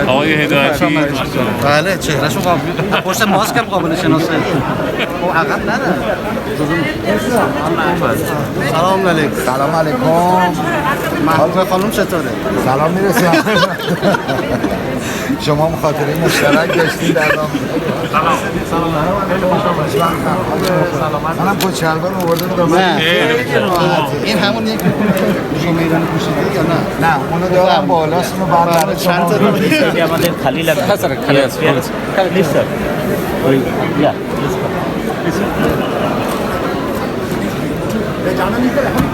آقای هدایتی بله چهرهشو قابل پشت ماسک هم قابل شناسایی او عقب نره سلام علیکم. سلام علیکم. حال خانم چطوره؟ سلام میرسه. شما مخاطره مشترک داشتید در راه. منم پشت شلوار آورده بودم. نه این همون یک شمیران پوشیده یا نه؟ نه اونو دارم بالاست اونو بعد چند تا আমাদের খালি লাগবে হ্যাঁ স্যার খালি আছে প্লিজ স্যার ওই ইয়া জার্নালিস্টদের এখন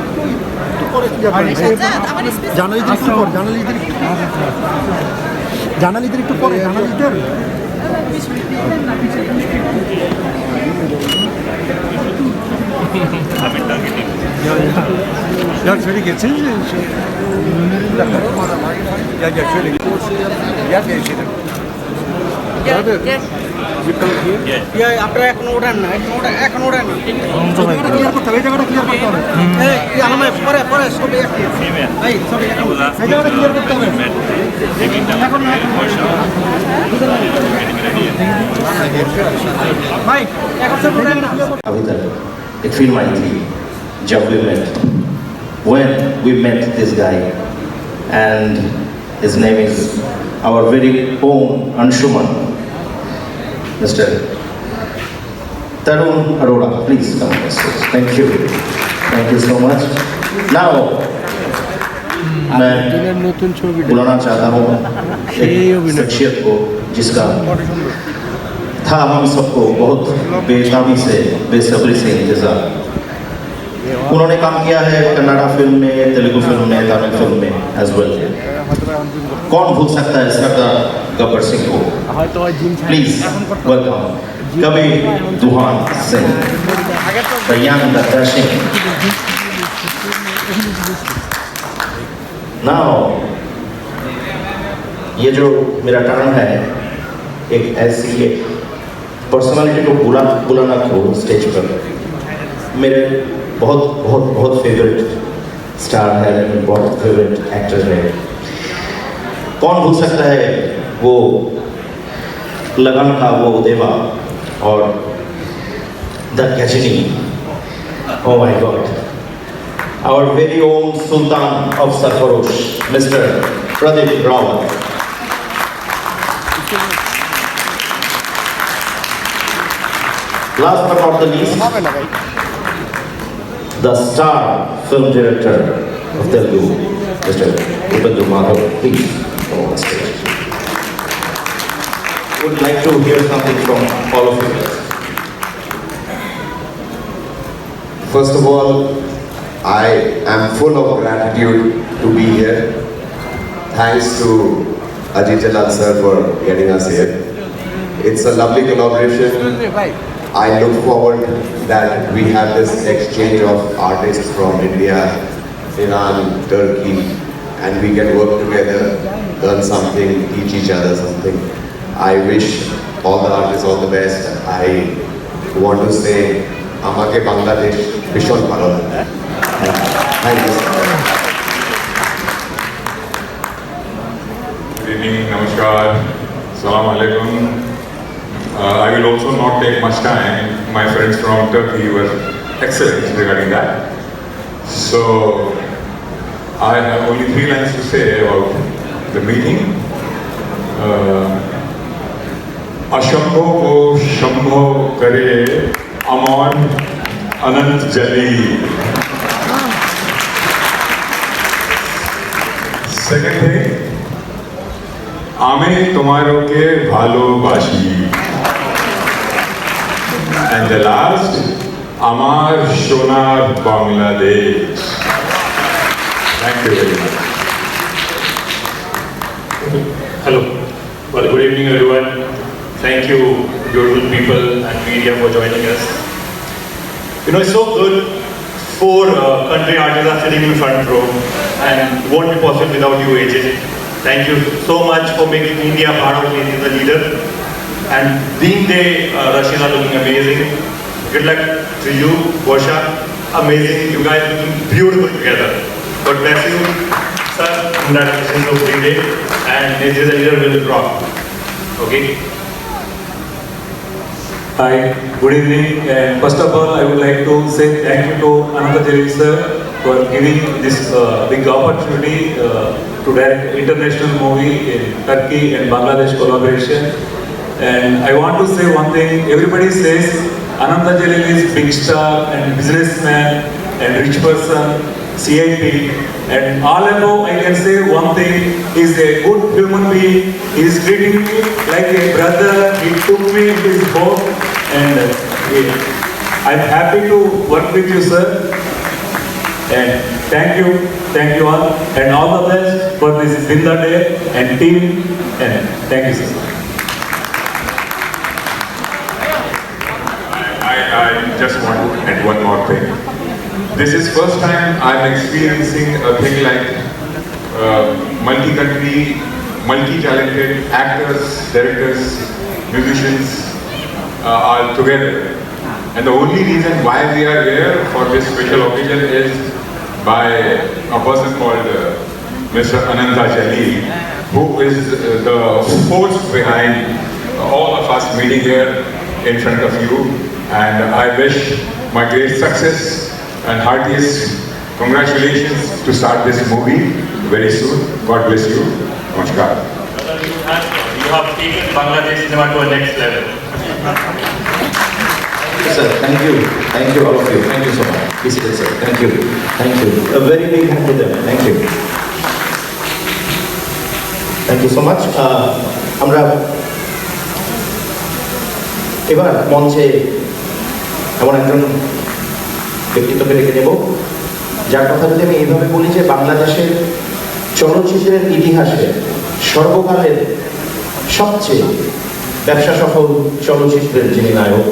একটু পরে জার্নালিস্টদের একটু পরে জার্নালিস্টদের একটু পরে জার্নালিস্টদের Ya şöyle geçsenize. Gel şöyle. Gel geçelim. Gel. Ya আপনারা এখন ওঠেন না এখন ওঠেন না ক্লিয়ার করতে হবে এই জায়গাটা ক্লিয়ার করতে হবে এই আলমে পরে সব একই এই সব এই জায়গাটা ক্লিয়ার করতে হবে এখন ভাই এখন সব ওঠেন না अभी तक it feel my थी जब we met when we met this guy and his name is our very own Anshuman Mr. Tarun Arora please come on stage thank you so much now मैं बुलाना चाहता हूँ एक शख्सियत को जिसका था हम सबको बहुत बेताबी से बेसब्री से इंतजार उन्होंने काम किया है कन्नड़ा फिल्म में तेलुगु फिल्म में तमिल फिल्म में एज वेल कौन भूल सकता है सरदार गब्बर सिंह को प्लीज वेलकम कवि दुहान Singh the young the dashing now ये जो मेरा टर्न है एक ऐसी पर्सनालिटी को बुलाना को स्टेज पर मेरे बहुत फेवरेट स्टार है बहुत फेवरेट एक्टर है कौन भूल सकता है वो लगन का वो देवा और the Ghajini oh my god our very own sultan of Sarfarosh mister Pradeep Rawat Last but not the least, the star film director of Telugu, Mr. Upendra Madhav, please come on stage. Would like to hear something from all of you. First of all, I am full of gratitude to be here. Thanks to Ajit Jalal sir for getting us here. It's a lovely collaboration. I look forward that we have this exchange of artists from India, Iran, Turkey, and we can work together, learn something, teach each other something. I wish all the artists all the best. I want to say, Amake Bangladesh, Bishon Parola. Thank you. Good evening, namaskar, salam alaikum. I will also not take much time. My friends from Turkey were excellent regarding that. So, I have only 3 lines to say about the meeting. Ashambho ko shambho kare amar anant jali. Second thing, Ame tomaro ke bhalobashi. And the last, Amar Shonar Bangladesh. Thank you very much. Hello. Well, good evening, everyone. Thank you, beautiful people and media for joining us. You know, it's so good. 4 country artists are sitting in the front row, and it won't be possible without you, AJ. Thank you so much for making India part of India the leader. And being there, Rashida looking amazing. Good luck to you, Bosha. Amazing. You guys looking beautiful together. God bless you. sir, congratulations on the day, and next year will rock. Okay. Hi, good evening. And first of all, I would like to say thank you to Ananta Jalil sir for giving this big opportunity to direct international movie in Turkey and Bangladesh collaboration. And I want to say one thing. Everybody says Ananta Jalil is big star and businessman and rich person, CIP. And all I know, I can say one thing: he's a good human being. He's treating me like a brother. He took me in his home, and I'm happy to work with you, sir. And thank you all, and all the best for this Zinda Day and team. And thank you, sir. I just want to add one more thing. This is first time I'm experiencing a thing like multi-country, multi-talented actors, directors, musicians are together. And the only reason why we are here for this special occasion is by a person called Mr. Ananta Jalil, who is the force behind all of us meeting here in front of you. And I wish my great success and heartiest congratulations to start this movie very soon. God bless you. Namaskar. You have taken Bangladesh cinema to a next level. Sir, thank you all of you. Thank you so much. Basically, sir, thank you. A very big hand to them. Thank you. Thank you so much. আমরা এবার মঞ্চে এমন একজন ব্যক্তিত্বকে ডেকে নেব, যার কথা যদি আমি এইভাবে বলি যে বাংলাদেশের চলচ্চিত্রের ইতিহাসে সর্বকালের সবচেয়ে ব্যবসা সফল চলচ্চিত্রের যিনি নায়ক,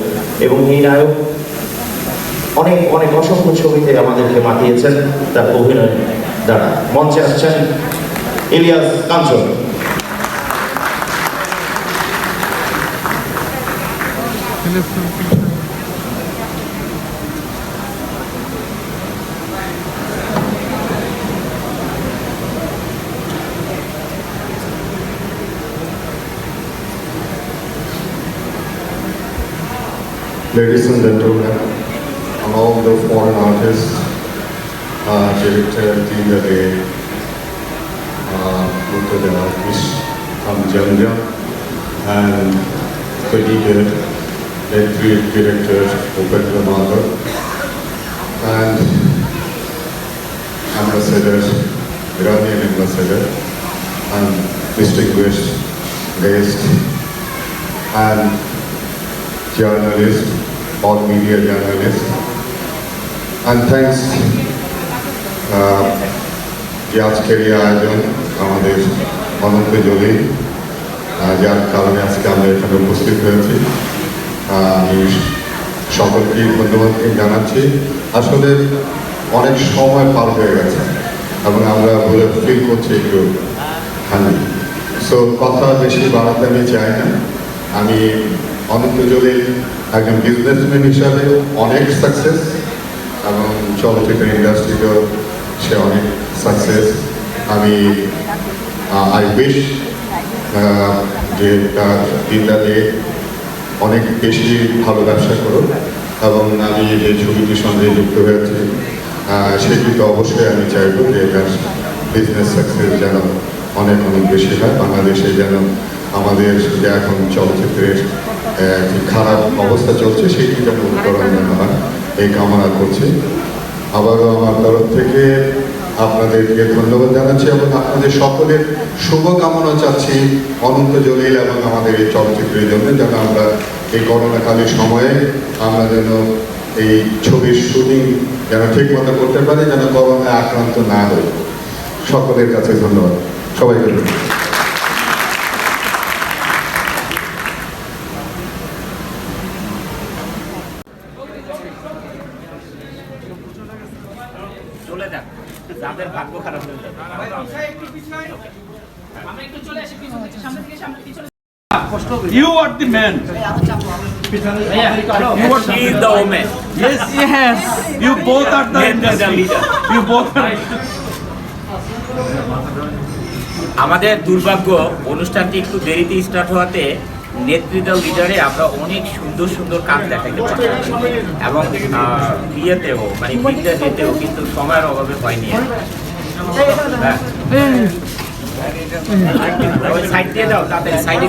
এবং এই নায়ক অনেক অনেক অসংখ্য ছবিতে আমাদেরকে মাতিয়েছেন তার অভিনয় দ্বারা। মঞ্চে আসছেন Ilias Kanchan. Ladies and gentlemen, all the foreign artists, director Zinda Day, Murtaza Akish from Jamja, and Khadija, director Upendra Madhav, and ambassador, Iranian ambassador, and distinguished guest, and journalist, all media journalists, and thanks যে আজকের এই আয়োজন আমাদের অনন্ত জলিল, যার কারণে আজকে আমরা এখানে উপস্থিত হয়েছি। আমি সকলকে ধন্যবাদ জানাচ্ছি। আসলে অনেক সময় পার হয়ে গেছে এবং আমরা বলে ফিল করছি একটু খালি, সো কথা বেশি বাড়াতে আমি চাই না। আমি অনন্ত জলিল একজন বিজনেসম্যান হিসাবে অনেক সাকসেস, এবং চলচ্চিত্র ইন্ডাস্ট্রিতেও সে অনেক সাকসেস। আমি আই উইশ যে তার দিনটাতে অনেক বেশি ভালো ব্যবসা করুক, এবং আমি যে ছবিটির সঙ্গে যুক্ত হয়েছি সেটি তো অবশ্যই আমি চাইব যে তার বিজনেস সাকসেস যেন অনেক অনেক বেশি হয়। বাংলাদেশে যেন আমাদের যে এখন চলচ্চিত্রের যে খারাপ অবস্থা চলছে সেটি যেন উত্তরণ যেন হয়, এই কামনা করছি। আবারও আমার তরফ থেকে আপনাদেরকে ধন্যবাদ জানাচ্ছি এবং আপনাদের সকলের শুভকামনা চাচ্ছি অনন্ত জলিল এবং আমাদের এই চলচ্চিত্রের জন্য, যেন আমরা এই করোনাকালীন সময়ে আমরা যেন এই ছবির শুটিং যেন ঠিক মতো করতে পারি, যেন করোনায় আক্রান্ত না হই। সকলের কাছে ধন্যবাদ, সবাইকে ধন্যবাদ। যাদের ভাগ্য খারাপ হয়ে যাবে। You are the man. She is the woman. Yes. You both are the industry. You both are. আমাদের দুর্ভাগ্য অনুষ্ঠানটি একটু দেরিতে স্টার্ট হওয়াতে নেতৃত্ব লিডারে আমরা অনেক সুন্দর সুন্দর কাজ দেখাতে পারি এবং বিয়েতেও মানে বিদ্যাতেও কিন্তু সময়ের অভাবে হয়নি। সাইড দিয়ে দাও তাড়াতাড়ি সাইডে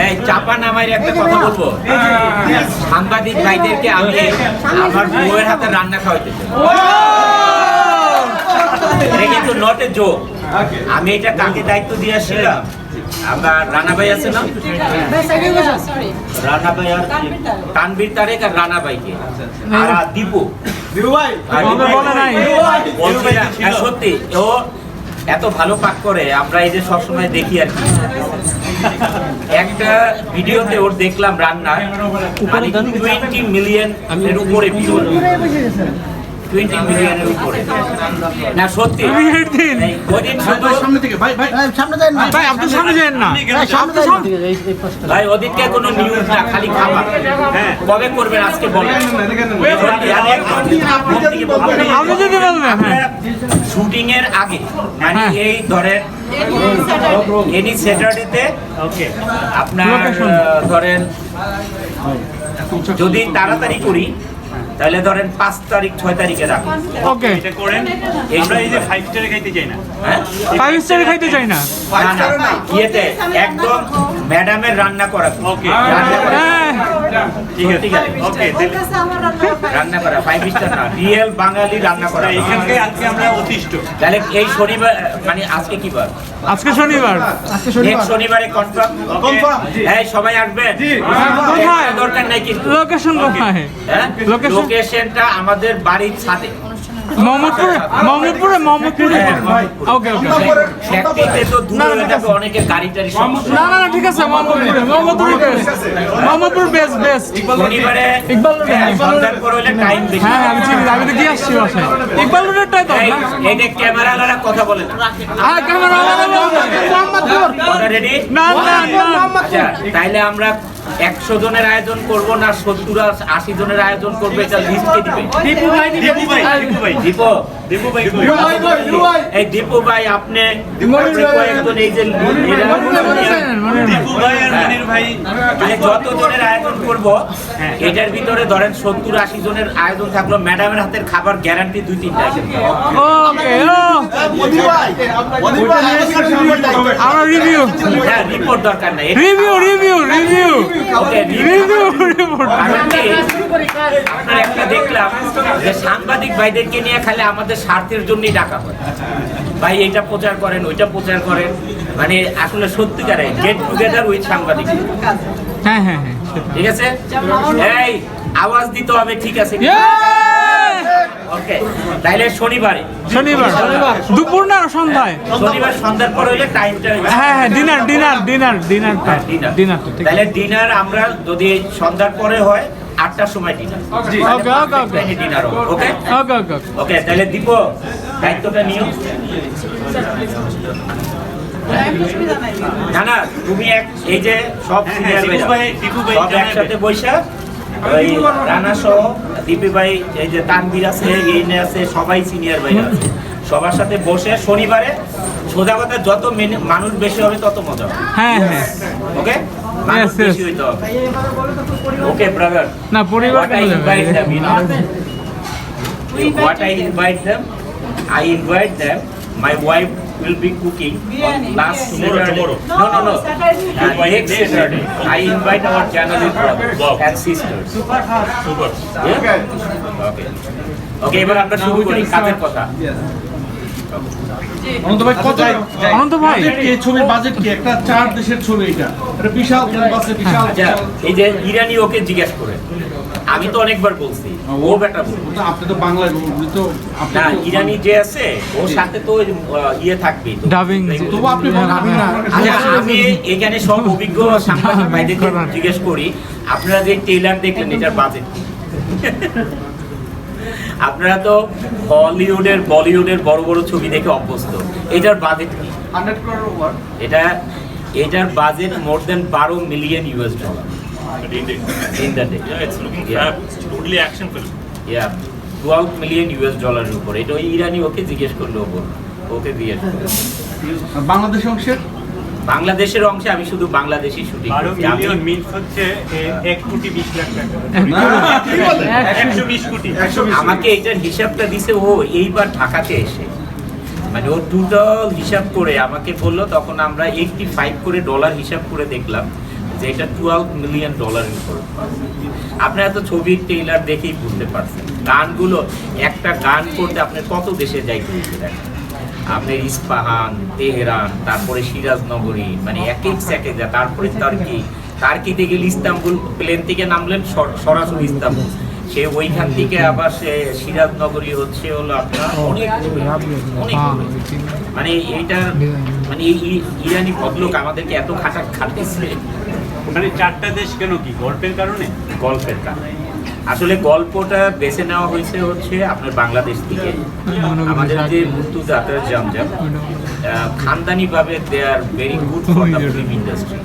এই চাপা নামাইর একটা কথা বলবো, সাংবাদিক ভাইদেরকে আমি আমার বউয়ের হাতে রান্না খাওয়াইতে এটা কিন্তু নট এ জোক। আমি এটা কাকে দায়িত্ব দিয়ে আসছিলাম, আমার রানা ভাই আছে না, রানা ভাই আর তানবীর তারেক আর রানা ভাইকে আর দীপু ভাই সত্যি ও এত ভালো পাক করে, আমরা এই যে সবসময় দেখি আর কি। একটা ভিডিওতে ওর দেখলাম রান্না মানে 20 মিলিয়ন এর উপরে ভিউ, 20 মিলিয়নের উপরে না সত্যি। ভাই ওদিকে কোনো নিউজ না, খালি খাবার। কবে করবেন আজকে বলেন, শুটিং এর আগে মানে এই ধরেন এনি স্যাটারডেতে আপনার ধরেন যদি তাড়াতাড়ি করি তাহলে ধরেন 5 তারিখ 6 তারিখে রাখুন। ওকে এটা করেন। আমরা এই যে 5 স্টারে খাইতে চাই না, হ্যাঁ 5 স্টারে খাইতে চাই না, ইয়েতে একদম ম্যাডামের রান্না করা। ওকে ঠিক আছে ওকে রান্না করা 5 স্টার না, রিয়েল বাঙালি রান্না করা। এখানকে আজকে আমরা অতিষ্ঠ। তাহলে এই শনিবার মানে আজকে কি বার? আজকে শনিবার। নেক্সট শনিবারে কনফার্ম। এই সবাই আসবেন। কোথায় দরকার নাই কিন্তু লোকেশন কোথায়? হ্যাঁ লোকেশনটা আমাদের বাড়ির ছাদে মোহাম্মদপুরে। ওকে ওকে সেকটিতে তো দূরে হয়ে যাবে, অনেকের গাড়ি টাড়ি সমস্যা। না ঠিক আছে, মোহাম্মদপুর বেস্ট। শনিবারে সন্ধ্যার পর হলে টাইম বেশি। হ্যাঁ আমি তো গিয়ে আসছি বাসায়। ইকবাল রোডেরটাই তো এই যে ক্যামেরাওয়ালারা কথা বলে না। রেডি? না আচ্ছা তাইলে আমরা 100 জনের আয়োজন করব না 70-80 জনের আয়োজন করবো, এটা লিস্ট কে দিবে? এই দীপু ভাই আপনি কয়েকজন এই যে যত জনের আয়োজন করব এটার ভিতরে ধরেন 70-80 জনের আয়োজন থাকলো, ম্যাডামের হাতের খাবার গ্যারান্টি 2-3টা আইটেম। আমার রিভিউ হ্যাঁ রিপোর্ট দরকার নাই, রিভিউ ওকে আপনার একটা দেখলাম যে সাংবাদিক ভাইদেরকে নিয়ে খালি আমাদের স্বার্থের জন্যই ডাকা হয়, ভাই এটা প্রচার করেন ওইটা প্রচার করেন, মানে আসলে সত্যিকারে গেট টুগেদার উইথ সাংবাদিক। হ্যাঁ ঠিক আছে, এই আওয়াজ দিতে হবে, ঠিক আছে ওকে। তাইলে শনিবার দুপুর না সন্ধ্যায়? শনিবার সন্ধ্যার পর হইলে টাইমটা হ্যাঁ ডিনার। তাহলে ডিনার আমরা যদি সন্ধ্যার পরে হয় 8টার সময় ডিনার। ওকে তাহলে দিব দায়িত্বটা নিও। না তুমি এই যে সব সিনিয়র সব একসাথে বৈশা ওই রানা সহ দীপি ভাই এই যে তানবীর আছে ইনে আছে সবাই সিনিয়র ভাই আছে, সবার সাথে বসে শনিবারে সোজা কথা যত মানুষ বেশি হবে তত মজা হবে। হ্যাঁ ওকে বেশি হইতে হবে। ওকে ব্রাদার না পরিবার what I invite them my wife will be cooking on last Saturday. No. Next Saturday. I invite our journalist brothers and sisters. Super. Yeah? Okay, এবার আমরা শুরু করি কাজের কথা। অনন্ত ভাই এই ছবির বাজেট কি? একটা 4 দেশের ছবি, এটা বিশাল ক্যানভাসে বিশাল। আচ্ছা এই যে ইরানি ওকে জিজ্ঞেস করে, আমি তো অনেকবার বলছি ও বেটা আপনি তো বাংলায় তো না, ইরানি যে আছে ওর সাথে তো ইয়ে থাকবে ডাবিং, তবু আপনি আমি এখানে সব অভিজ্ঞ সাংবাদিক ভাইদেরকে জিজ্ঞেস করি, আপনারা যে ট্রেলার দেখলেন এটার বাজেট আপনারা তো হলিউডের বলিউডের বড় বড় ছবি দেখে অভ্যস্ত, এটার বাজেট কি? 100 crore ওভার। এটার budget more than $12 million. in the day. Yeah, it's looking fab. Totally action film. Yeah, $12 million এর উপর। এটা ওই ইরানি ওকে জিজ্ঞেস করলো, ওকে জিজ্ঞেস করলো। আর বাংলাদেশ অংশের বাংলাদেশের অংশে আমি শুধু বাংলাদেশি শুটিং 12 মিলিয়ন মিনস হচ্ছে 1 কোটি 20 লাখ টাকা। 120 কোটি। আমাকে এটার হিসাবটা দিছে ও এইবার ঢাকাতে এসে, মানে ও টোটাল হিসাব করে আমাকে বললো, তখন আমরা 85 করে ডলার হিসাব করে দেখলাম যে এটা $12 মিলিয়ন উপর। আপনারা তো ছবির ট্রেইলার দেখেই বুঝতে পারছেন, গানগুলো একটা গান করতে আপনার কত দেশে যাইতে হয়েছে দেখেন, আপনার ইস্পাহান, তেহরান, তারপরে সিরাজনগরী, মানে এক যা, তারপরে তার্কিতে গেলে ইস্তাম্বুল, প্লেন থেকে নামলেন সরাসরি ইস্তাম্বুল, সে ওইখান থেকে আবার সে সিরাজনগরী হচ্ছে হলো আপনার অনেক মানে এইটা মানে এই ইরানি ভদ্রলোক আমাদেরকে এত খাটাচ্ছে। মানে 4টা দেশ কেন, কি গল্পের কারণে? গল্পের কারণে আসলে গল্পটা বেছে নেওয়া হয়েছে হচ্ছে আপনার বাংলাদেশ থেকে। আমাদের যে মুর্তুজা জামজাম খানদানি ভাবে they are very good for the film industry,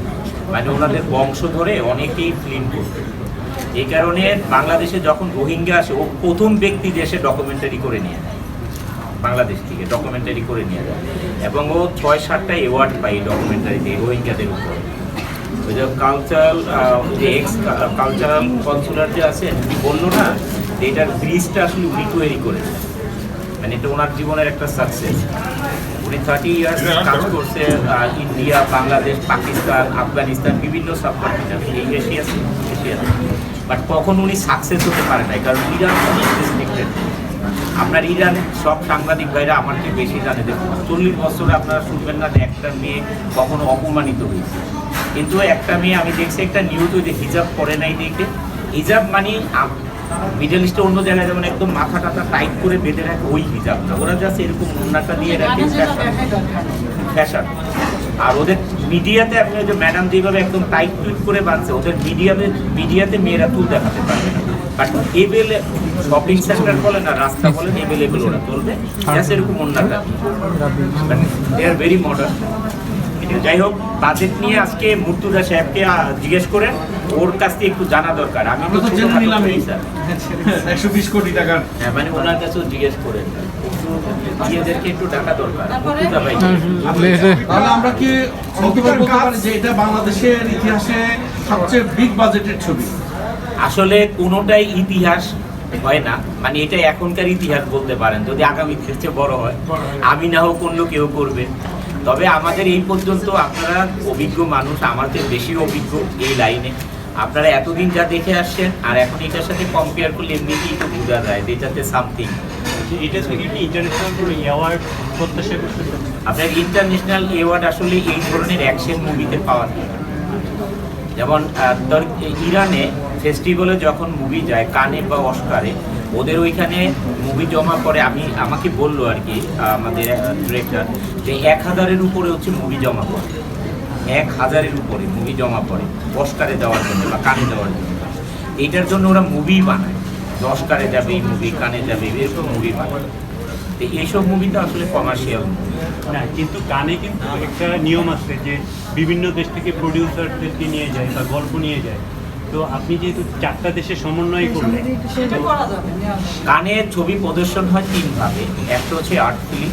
মানে ওনাদের বংশ ধরে অনেকেই ফিল্ম করতে। এই কারণে বাংলাদেশে যখন রোহিঙ্গা আসে, ও প্রথম ব্যক্তি দেশে ডকুমেন্টারি করে নিয়ে যায়, বাংলাদেশ থেকে ডকুমেন্টারি করে নিয়ে যায়, এবং ও 6-7টা অ্যাওয়ার্ড পাই ডকুমেন্টারিতে রোহিঙ্গাদের উপর। ওই যে কালচারাল কনসুলার যে আছে বললো না, যে এটার ব্রিজটা আসলে উনি তৈরি করেছেন, মানে এটা ওনার জীবনের একটা সাকসেস। উনি 30 ইয়ার্স কাজ করছে ইন্ডিয়া, বাংলাদেশ, পাকিস্তান, আফগানিস্তান, বিভিন্ন সাবকন্টিনেন্টে, এই এশিয়াতে, বাট কখন উনি সাকসেস হতে পারে না, কারণ ইরান অনেক রেস্ট্রিক্টেড। আপনার ইরান সব সাংবাদিক ভাইরা আমার চেয়ে বেশি জানে, দেখুন 40 বছরে আপনারা শুনবেন না যে একটা মেয়ে কখনো অপমানিত হয়েছে, কিন্তু একটা মেয়ে আমি দেখছি একটা নিউজ, ওই যে হিজাব পরে নাই দেখে, হিজাব মানে মিডল ইস্টে অন্য জায়গায় যেমন একদম মাথা টাথা টাইট করে বেঁধে রাখে, ওই হিজাব না, ওরা জাস্ট এরকম ওড়নাটা দিয়ে রাখে, ফ্যাশন। আর ওদের মিডিয়াতে আপনি ওই যে ম্যাডাম যেভাবে একদম টাইট টুইট করে বাঁধছে, ওদের মিডিয়াতে মেয়েরা তুল দেখাতে পারবে না, বাট শপিং সেন্টার বলে না, রাস্তা বলেন, এভেলেবেল ওরা চলবে, জাস্ট এরকম ওড়নাটা, দে আর ভেরি মডার্ন। যাই হোক, বাজেট নিয়ে আজকে মুর্তুজা সাহেবকে জিজ্ঞেস করেন, ওর কাছ থেকে একটু জানা দরকার। আমি তো জেনে নিলাম স্যার 120 কোটি টাকার, হ্যাঁ, মানে ওনার কাছেও জিজ্ঞেস করেন, নিজেদেরকে একটু টাকা দরকার। তাহলে আমরা কি বলতে পারি যে এটা বাংলাদেশের ইতিহাসে সবচেয়ে বিগ বাজেটের ছবি? আসলে কোনোটাই ইতিহাস হয় না, মানে এটা এখনকার ইতিহাস বলতে পারেন, যদি আগামীর চেয়ে বড় হয়, আমি না হোক অন্য কেউ করবে। তবে আমাদের এই পর্যন্ত আপনারা অভিজ্ঞ মানুষ, আমাদের বেশি অভিজ্ঞ এই লাইনে, আপনারা এতদিন যা দেখে আসছেন আর এখন এটার সাথে কম্পেয়ার করলে এমনিতেই তো বোঝা যায় যে এটাতে সামথিং। এটা থেকে কি ইন্টারন্যাশনাল কোনো অ্যাওয়ার্ড প্রত্যাশা করতে? আপনার ইন্টারন্যাশনাল অ্যাওয়ার্ড আসলে এই ধরনের অ্যাকশন মুভিতে পাওয়া যায়, যেমন ইরানে ফেস্টিভ্যালে যখন মুভি যায়, কানে বা অস্কারে, ওদের ওইখানে মুভি জমা করে, আমাকে বললো আর কি আমাদের ডিরেক্টর, যে 1000-এর উপরে হচ্ছে মুভি জমা করে, 1000-এর উপরে মুভি জমা করে অস্কারে দেওয়ার জন্য বা কানে দেওয়ার জন্য। এইটার জন্য ওরা মুভি বানায়, অস্কারে যাবে এই মুভি, কানে যাবে, এরকম মুভি বানায়। তো এইসব মুভি তো আসলে কমার্শিয়াল না, কিন্তু গানে কিন্তু একটা নিয়ম আছে যে বিভিন্ন দেশ থেকে প্রডিউসারদেরকে নিয়ে যায় বা গল্প নিয়ে যায়, তো আপনি যেহেতু 4টা দেশের সমন্বয় করলেন, গানের ছবি প্রদর্শন হয় 3 ভাবে, একটা হচ্ছে আর্ট ফিল্ম,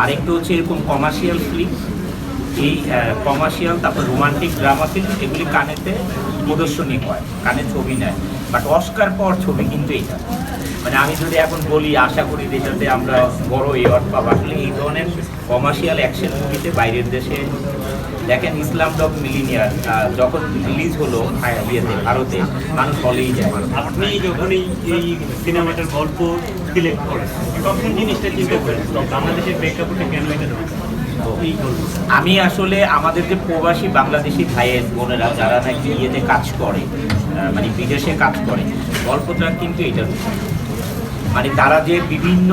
আরেকটা হচ্ছে এরকম কমার্শিয়াল ফিল্ম, এই কমার্শিয়াল, তারপর রোমান্টিক ড্রামা ফিল্ম, এগুলি কানেতে প্রদর্শনী হয়, কানে ছবি নেয়। বাট অস্কার পাওয়ার ছবি কিন্তু এটা, মানে আমি যদি এখন বলি আশা করি যেটাতে আমরা বড় অ্যাওয়ার্ড পাবো, আসলে এই ধরনের কমার্শিয়াল অ্যাকশন মুভিতে বাইরের দেশে দেখেন, ইসলাম ডগ মিলিনিয়ার যখন রিলিজ হলো ইয়েতে, ভারতে, মানুষ হলেই যায়। আপনি যখন এই সিনেমাটার গল্প সিলেক্ট করেন, তখন জিনিসটা চিন্তা করেন বাংলাদেশের প্রেক্ষাপটে কেন এটা দরকার? আমি আসলে আমাদের যে প্রবাসী বাংলাদেশি ভাইয়ের বোনেরা যারা নাকি ইয়েতে কাজ করে, মানে বিদেশে কাজ করে, গল্পটা কিন্তু এটা, মানে তারা যে বিভিন্ন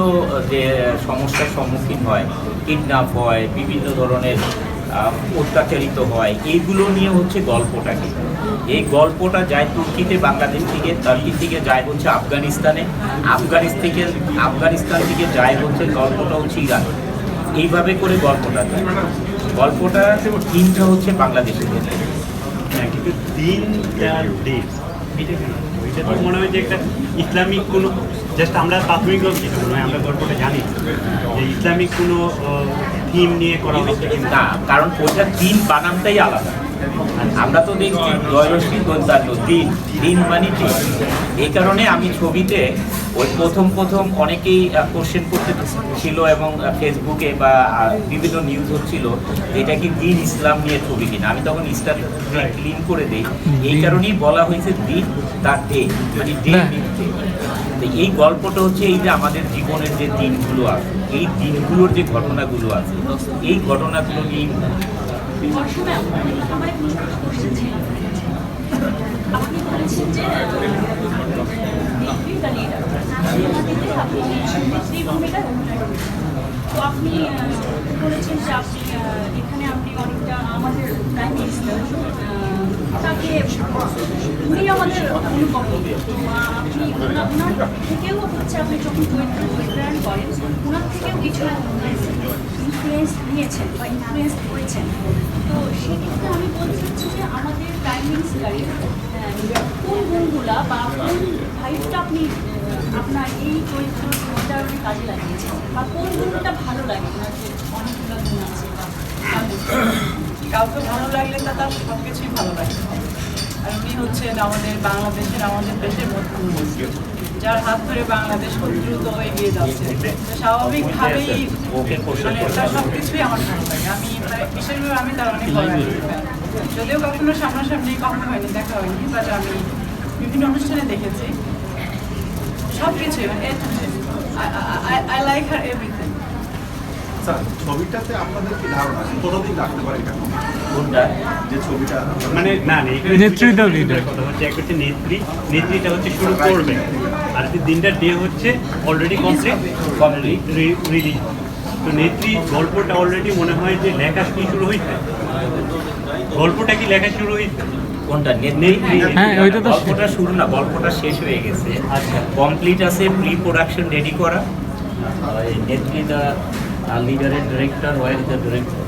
যে সমস্যার সম্মুখীন হয়, কিডন্যাপ হয়, বিভিন্ন ধরনের অত্যাচারিত হয়, এইগুলো নিয়ে হচ্ছে গল্পটাকে। এই গল্পটা যায় তুর্কিতে, বাংলাদেশ থেকে, টার্কি থেকে যায় হচ্ছে আফগানিস্তানে, আফগানিস্তান থেকে যায় হচ্ছে গল্পটা হচ্ছে ইরান, এইভাবে করে গল্পটা যায়। গল্পটা থিমটা হচ্ছে বাংলাদেশের। কিন্তু দিন আর ডেট এটা কেন? এটা তো মনে হয় যে একটা ইসলামিক কোনো জাস্ট আমরা প্রাথমিকভাবে যেটা মনে হয় আমরা গল্পটা জানি যে ইসলামিক কোনো থিম নিয়ে করা হচ্ছে কিনা। না, কারণ ওটার দিন বানানটাই আলাদা। আমরা তো দেখছি দয়রশ্মি দন্তান্ন দিন, দিন মানে দিন। এই কারণে আমি ছবিতে ওই প্রথম অনেকেই কোশ্চেন করতে ছিল এবং ফেসবুকে বা বিভিন্ন নিউজ হচ্ছিল যে এটা কি দিন ইসলাম নিয়ে ছবি কিনা। আমি তখন ইসলাম ক্লিন করে দিই। এই কারণেই বলা হয়েছে দিন তার ডে, মানে ডে মিথ্যে। তো এই গল্পটা হচ্ছে এই যে আমাদের জীবনের যে দিনগুলো আছে, এই দিনগুলোর যে ঘটনাগুলো আছে, এই ঘটনাগুলো নিয়ে আপনি বলেছেন যে তো আপনি বলেছেন যে আপনি এখানে আপনি অনেকটা আমাদের তাকে উনি আমাদের অনুপম। আপনি ওনার থেকেও হচ্ছে আপনি যখন চরিত্র পরিপ্রেরণ করেন ওনার থেকেও কিছু ইনফ্লুয়েন্স নিয়েছেন বা ইনফ্লুয়েন্স করেছেন। তো সেক্ষেত্রে আমি বলতে চাচ্ছি যে আমাদের টাইমিংসকারী কোন গুণগুলা বা কোন ভাইবটা আপনি আপনার এই চরিত্রটা কাজে লাগিয়েছেন বা কোন গুণটা ভালো লাগে ওনার যে অনেকগুলো গুণ আছে বা কাউকে ভালো লাগলে তার সব কিছুই ভালো লাগে। আর উনি হচ্ছেন আমাদের বাংলাদেশের আমাদের দেশের প্রধানমন্ত্রী, যার হাত ধরে বাংলাদেশ দ্রুত এগিয়ে যাচ্ছে। স্বাভাবিকভাবেই মানে তার সব কিছুই আমার ভালো লাগে। আমি বিশেষভাবে আমি তার অনেক ভালো লাগে, যদিও কখনো সামনাসামনি কখনো হয়নি, দেখা হয়নি, বাট আমি বিভিন্ন অনুষ্ঠানে দেখেছি সব কিছুই মানে আই লাইক হার এভরিথিং। ছবিটাতে আপনাদের কি ধারণা কতদিন রাখতে পারে কেন? কোনটা যে ছবিটা মানে না নেতৃত্ব কথা হচ্ছে একটা হচ্ছে নেত্রীটা হচ্ছে শুরু করবে আর দিনটা ডে হচ্ছে অলরেডি কমপ্লিট রিলিজ। তো নেত্রী গল্পটা অলরেডি মনে হয় যে লেখা শুরু হয়েছে, গল্পটা কি লেখা শুরু হয়েছে? কোনটা নেত্রী? গল্পটা শুরু না, গল্পটা শেষ হয়ে গেছে। আচ্ছা, কমপ্লিট আছে, প্রি প্রোডাকশন রেডি করা। নেত্রী দা লিডারের ডিরেক্টর, ওয়ার দ্য ডিরেক্টর